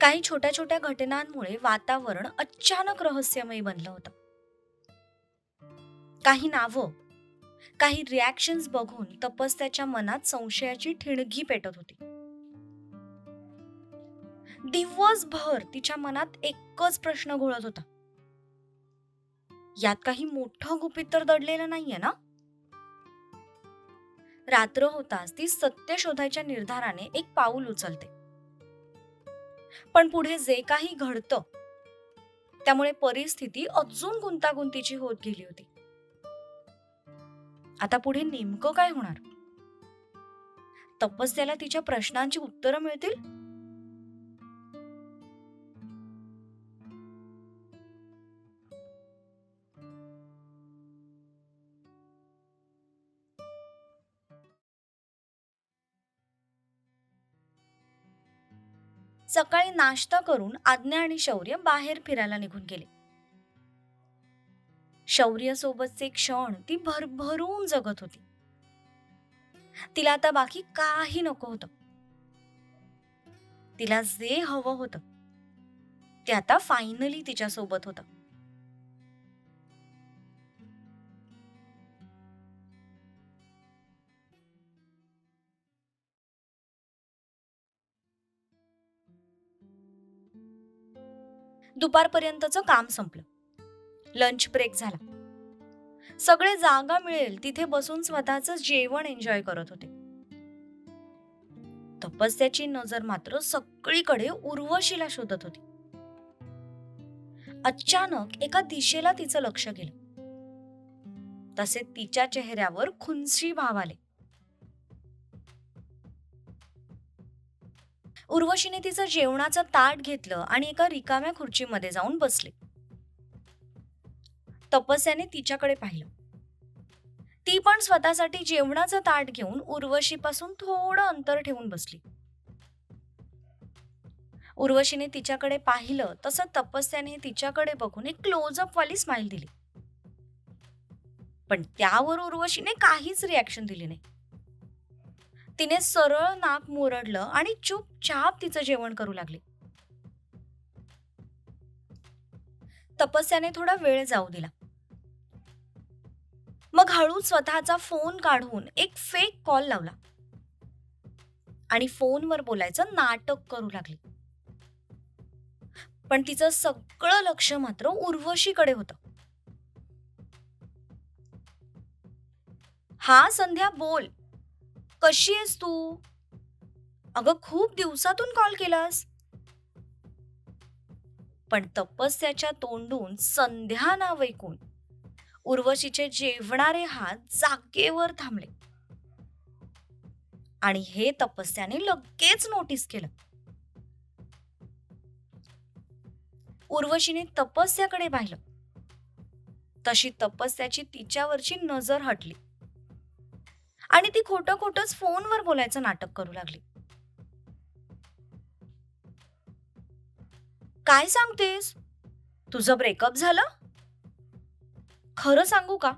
काही छोट्या छोट्या घटनांमुळे वातावरण अचानक रहस्यमय बनलं होतं. काही नावं, काही रिॲक्शन्स बघून तपस्याच्या मनात संशयाची ठिणगी पेटत होती. दिवसभर तिच्या मनात एकच प्रश्न घोळत होता. यात काही मोठं गुपित तर दडलेलं नाहीये ना? रात्र होताच ती सत्य शोधायच्या निर्धाराने एक पाऊल उचलते. पण पुढे जे काही घडतं त्यामुळे परिस्थिती अजून गुंतागुंतीची होत गेली होती. आता पुढे नेमकं काय होणार? तपस्याला तिच्या प्रश्नांची उत्तरं मिळतील? सकाळी नाश्ता करून आज्ञा आणि शौर्य बाहेर फिरायला निघून गेले. शौर्य सोबतचे क्षण ती भरभरून जगत होती. तिला आता बाकी काही नको होतं. तिला जे हवं होतं ते आता फायनली तिच्या सोबत होतं. दुपारपर्यंतचं काम संपलं. लंच ब्रेक झाला. सगळे जागा मिळेल तिथे बसून स्वतःचं जेवण एन्जॉय करत होते. तपस्याची नजर मात्र सगळीकडे उर्वशीला शोधत होती. अचानक एका दिशेला तिचं लक्ष गेलं. तसे तिच्या चेहऱ्यावर खुन्सी भाव आले. उर्वशीने तिचं जेवणाचं ताट घेतलं आणि एका रिकाम्या खुर्चीमध्ये जाऊन बसले. तपस्याने तिच्याकडे पाहिलं. ती पण स्वतःसाठी जेवणाचं ताट घेऊन उर्वशीपासून थोडं अंतर ठेवून बसली. उर्वशीने तिच्याकडे पाहिलं तसं तपस्याने तिच्याकडे बघून एक क्लोजअप वाली स्माइल दिली. पण त्यावर उर्वशीने काहीच रिॲक्शन दिली नाही. तिने सरळ नाक मुरडलं आणि चुपचाप तिचं जेवण करू लागली. तपस्याने थोडा वेळ जाऊ दिला. मग हळूच स्वतःचा फोन काढून एक फेक कॉल लावला आणि फोनवर बोलायचं नाटक करू लागली. पण तिचं सगळं लक्ष मात्र उर्वशीकडे होतं. हा संध्या, बोल, कशी आहेस तू? अगं, खूप दिवसातून कॉल केलास. पण तपस्याच्या तोंडून संध्या नाव ऐकून उर्वशीचे जेवणारे हात जागेवर थांबले. आणि हे तपस्याने लगेच नोटीस केलं. उर्वशीने तपस्याकडे पाहिलं तशी तपस्याची तिच्यावरची नजर हटली आणि ती खोटं खोटंच फोनवर बोलायचं नाटक करू लागली. काय सांगतेस? तुझं ब्रेकअप झालं? खरं सांगू का,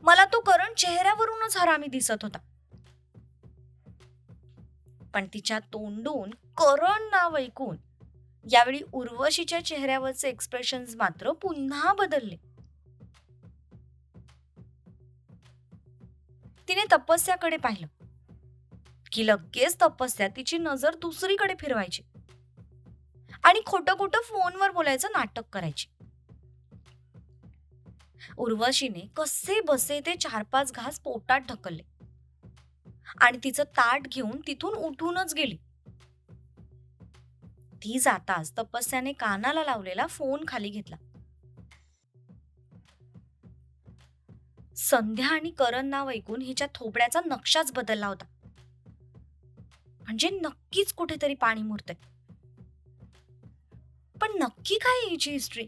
मला तो करण चेहऱ्यावरूनच हरामी दिसत होता. पण तिच्या तोंडून करण नाव ऐकून यावेळी उर्वशीच्या चेहऱ्यावरचे एक्सप्रेशन्स मात्र पुन्हा बदलले. तिने तपस्याकडे पाहिलं की लगेच तपस्या तिची नजर दुसरीकडे फिरवायची आणि खोटं खोटं फोनवर बोलायचं नाटक करायची. उर्वशीने कसे बसे ते 4-5 घास पोटात ढकलले आणि तिचं ताट घेऊन तिथून उठूनच गेली. ती जाताच तपस्याने कानाला लावलेला फोन खाली घेतला. संध्या आणि करण नाव ऐकून हिच्या थोबड्याचा नक्षाच बदलला होता. म्हणजे नक्कीच कुठेतरी पाणी मुरतंय. पण नक्की काय आहे हिची हिस्ट्री?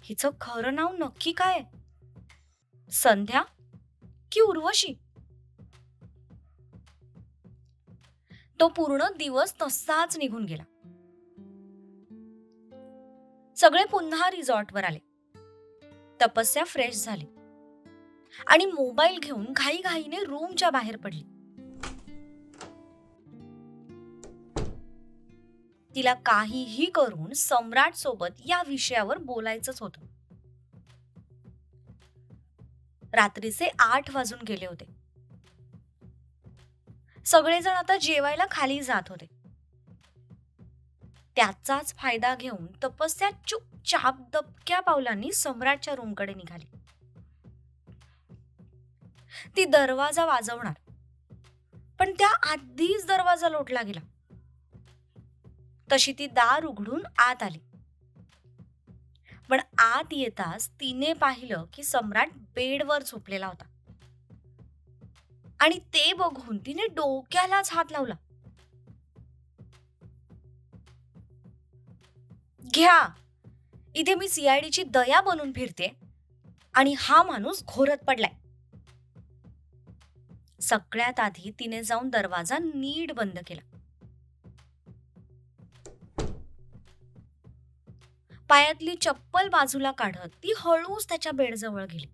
हिचं खरं नाव नक्की काय आहे? संध्या की उर्वशी? तो पूर्ण दिवस तसाच निघून गेला. सगळे पुन्हा रिसॉर्टवर आले. तपस्या फ्रेश झाली आणि मोबाईल घेऊन घाईघाईने रूमच्या बाहेर पडली. तिला काहीही करून सम्राट सोबत या विषयावर बोलायचंच होतं. रात्रीचे 8 वाजून गेले होते. सगळेजण आता जेवायला खाली जात होते. त्याचाच फायदा घेऊन तपस्या चुपचाप दबक्या पावलांनी सम्राटच्या रूमकडे निघाली. ती दरवाजा वाजवणार, पण त्या आधीच दरवाजा लोटला गेला. तशी ती दार उघडून आत आली. पण आत येताच तिने पाहिलं की सम्राट बेडवर झोपलेला होता. आणि ते बघून तिने डोक्यालाच हात लावला. घ्या, इथे मी सीआयडीची दया बनून फिरते आणि हा माणूस घोरत पडलाय. सगळ्यात आधी तिने जाऊन दरवाजा नीट बंद केला. पायातली चप्पल बाजूला काढत ती हळूच त्याच्या बेडजवळ गेली.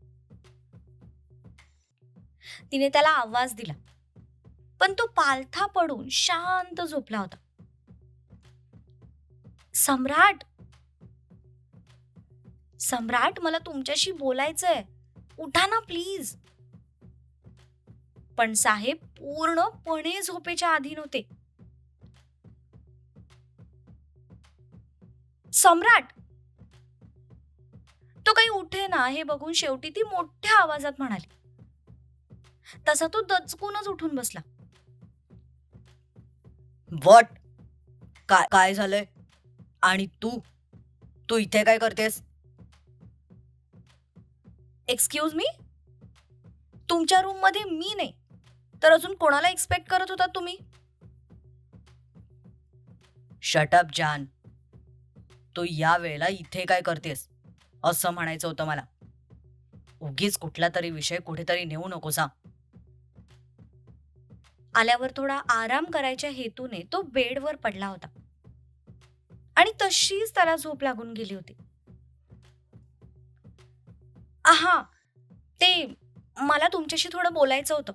तिने त्याला आवाज दिला, पण तो पालथा पडून शांत झोपला होता. सम्राट, सम्राट, मला तुमच्याशी बोलायचंय, उठा ना प्लीज. पण साहेब पूर्णपणे झोपेच्या अधीन होते. सम्राट, तो काही उठे ना हे बघून शेवटी ती मोठ्या आवाजात म्हणाली. तसा तो दचकूनच उठून बसला. व्हॉट? काय काय झालंय? आणि तू तू इथे काय करतेस? एक्सक्यूज मी, तुमच्या रूम मध्ये मी नाही तर अजून कोणाला एक्सपेक्ट करत होता तुम्ही? शट अप जान. तू या वेळेला इथे काय करतेस असं म्हणायचं होतं मला. उगीच कुठला तरी विषय कुठेतरी नेऊ नकोसा. आल्यावर थोडा आराम करायच्या हेतूने तो बेडवर पडला होता आणि तशीच त्याला झोप लागून गेली होती. आहा, ते मला तुमच्याशी थोडं बोलायचं होतं.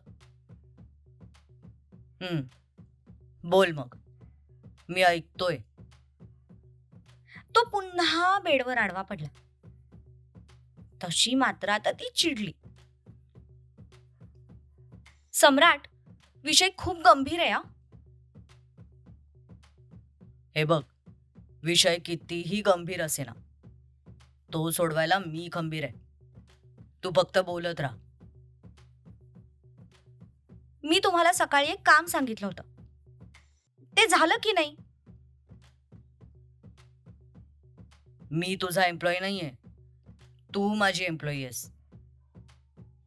बोल मग, मी ऐकतोय. तो पुन्हा बेडवर आडवा पडला. तशी मात्र आता ती चिडली. सम्राट, विषय खूप गंभीर आहे. हे बघ, विषय कितीही गंभीर असे ना, तो सोडवायला मी खंबीर आहे. तू फक्त बोलत राहा. मी तुम्हाला सकाळी एक काम सांगितलं होतं, ते झालं की नाही? मी तुझा एम्प्लॉई नाहीये, तू माझी एम्प्लॉई आहेस.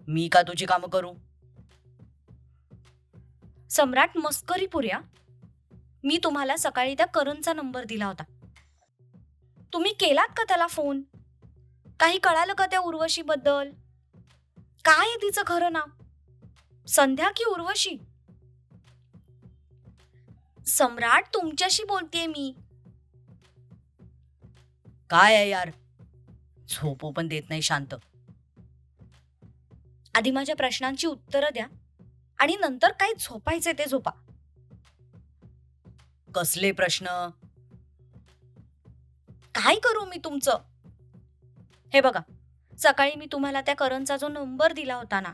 मी का तुझी कामं करू? सम्राट, मस्करी पुऱ्या. मी तुम्हाला सकाळी त्या करणचा नंबर दिला होता. तुम्ही केलात का त्याला फोन? काही कळालं का त्या उर्वशी बद्दल? काय आहे तिचं खरं नाव? संध्या की उर्वशी? सम्राट, तुमच्याशी बोलतेय मी. काय आहे यार, झोपू पण देत नाही शांत. आधी माझ्या प्रश्नांची उत्तरं द्या आणि नंतर काय झोपायचे ते झोपा. कसले प्रश्न? काय करू मी तुमचं? हे बघा, सकाळी मी तुम्हाला त्या करणचा जो नंबर दिला होता ना,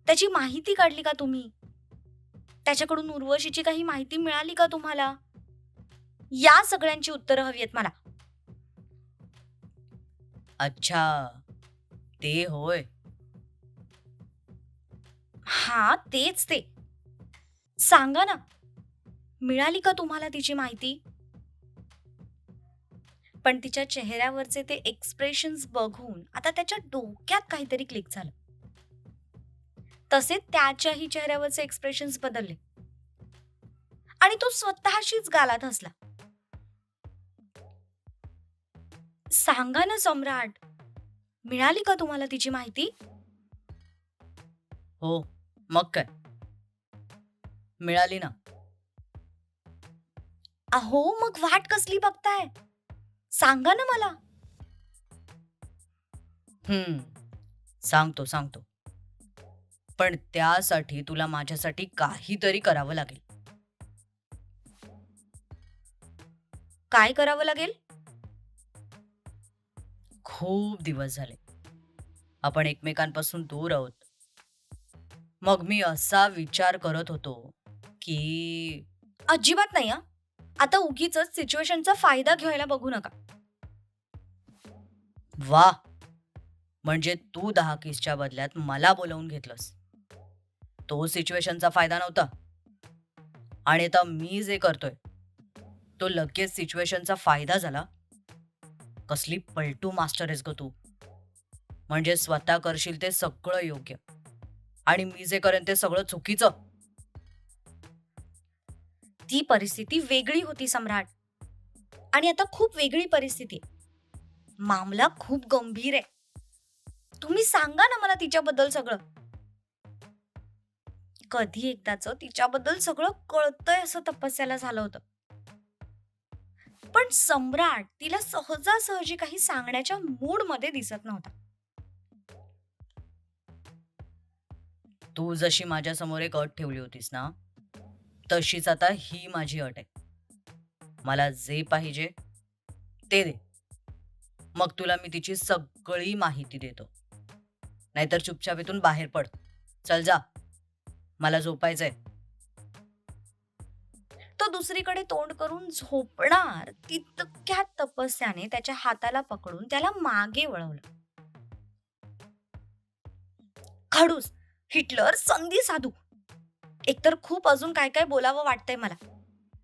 त्याची माहिती काढली का तुम्ही? त्याच्याकडून उर्वशीची काही माहिती मिळाली का तुम्हाला? या सगळ्यांची उत्तरं हवी आहेत मला. अच्छा, ते होय. हा, तेच ते. सांगा ना, मिळाली का तुम्हाला तिची माहिती? पण तिच्या चेहऱ्यावरचे ते एक्सप्रेशन्स बघून आता त्याच्या डोक्यात काहीतरी क्लिक झालं. तसे त्याच्याही चेहऱ्यावरचे एक्सप्रेशन्स बदलले आणि तो स्वतःशीच गालात हसला. सांगा ना सम्राट, मिळाली का तुम्हाला तिची माहिती? हो, मग काय, मिळाली ना. अहो, मग वाट कसली बघताय? सांगा ना मला. सांगतो सांगतो, पण त्यासाठी तुला माझ्यासाठी काहीतरी करावं लागेल. काय करावं लागेल? खूप दिवस झाले आपण एकमेकांपासून दूर आहोत. मग मी असा विचार करत होतो की अजिबात नाही हा. आता उगीच सिच्युएशनचा फायदा घ्यायला बघू नका. वा, म्हणजे तू 10 किसच्या बदल्यात मला बोलवून घेतलंस. तो सिच्युएशनचा फायदा नव्हता. आणि आता मी जे करतोय तो लगेच सिच्युएशनचा फायदा झाला. कसली पलटू मास्टर आहेस ग तू. म्हणजे स्वतः करशील ते सगळं योग्य आणि मी जे करेन ते सगळं चुकीचं. ती परिस्थिती वेगळी होती सम्राट. आणि आता खूप वेगळी परिस्थिती आहे. मामला खूप गंभीर आहे. तुम्ही सांगा ना मला तिच्याबद्दल सगळं. कधी एकदाच तिच्याबद्दल सगळं कळतंय असं तपस्याला झालं होतं. पण सम्राट तिला सहजासहजी काही सांगण्याच्या मूड मध्ये दिसत नव्हता. तू जशी माझ्यासमोर एक अट ठेवली होतीस ना, तशीच आता ही माझी अट आहे. मला जे पाहिजे ते दे. मग तुला मी तिची सगळी माहिती देतो. नाहीतर चुपचाप इथून बाहेर पड. चल जा. मला झोपायचंय. तो दुसरीकडे तोंड करून झोपणार तितक्या तपस्याने त्याच्या हाताला पकडून त्याला मागे वळवलं. खडूस, हिटलर, संधी साधू. एकतर खूप अजून काय काय बोलावं वाटतंय मला.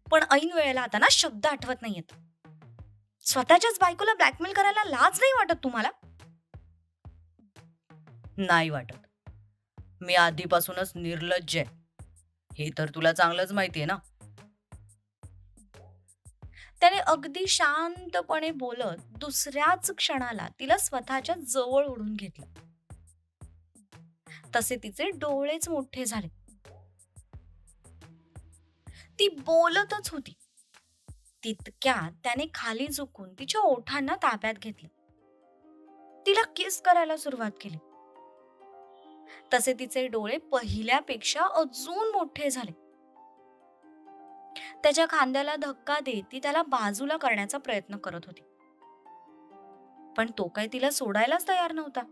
पण ऐन वेळेला आता ना शब्द आठवत नाहीयेत. स्वतःच्याच बायकोला ब्लॅकमेल करायला लाज नाही वाटत तुम्हाला? नाही वाटत. मी आधीपासूनच निर्लज्ज आहे. हे तर तुला चांगलंच माहितीये ना. त्याने अगदी शांतपणे बोलत दुसऱ्याच क्षणाला तिला स्वतःच्या जवळ ओढून घेतलं. तसे तिचे डोळेच मोठे झाले. ती बोलतच होती. तितक्यात त्याने खाली झुकून तिच्या ओठांना ताब्यात घेतलं. तिला किस करायला सुरुवात केली. तसे तिचे डोळे पहिल्यापेक्षा अजून मोठे झाले. त्याच्या खांद्याला धक्का देत ती त्याला बाजूला करण्याचा प्रयत्न करत होती. पण तो काही तिला सोडायलाच तयार नव्हता.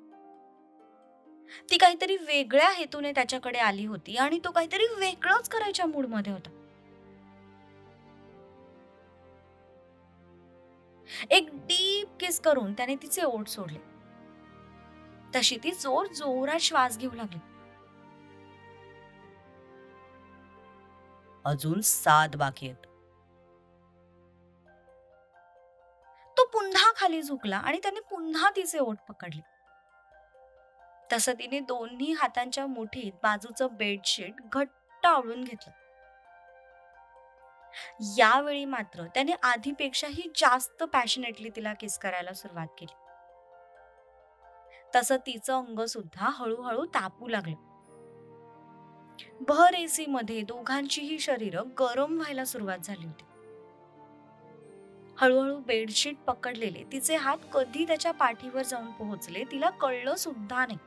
ती काहीतरी वेगळ्या हेतूने त्याच्याकडे आली होती आणि तो काहीतरी वेगळंच करायच्या मूडमध्ये होता. एक डीप किस करून त्याने तिचे ओठ सोडले. तशी ती जोर जोरात श्वास घेऊ लागली. अजून 7 बाकी आहेत. तो पुन्हा खाली झुकला आणि त्याने पुन्हा तिचे ओठ पकडले. तसं तिने दोन्ही हातांच्या मुठीत बाजूचं बेडशीट घट्ट आवळून घेतलं. यावेळी मात्र त्याने आधीपेक्षाही जास्त पॅशनेटली तिला किस करायला सुरुवात केली. तसं तिचं अंग सुद्धा हळूहळू तापू लागलं. भर एसी मध्ये दोघांचीही शरीरं गरम व्हायला सुरुवात झाली होती. हळूहळू बेडशीट पकडलेले तिचे हात कधी त्याच्या पाठीवर जाऊन पोहोचले तिला कळलं सुद्धा नाही.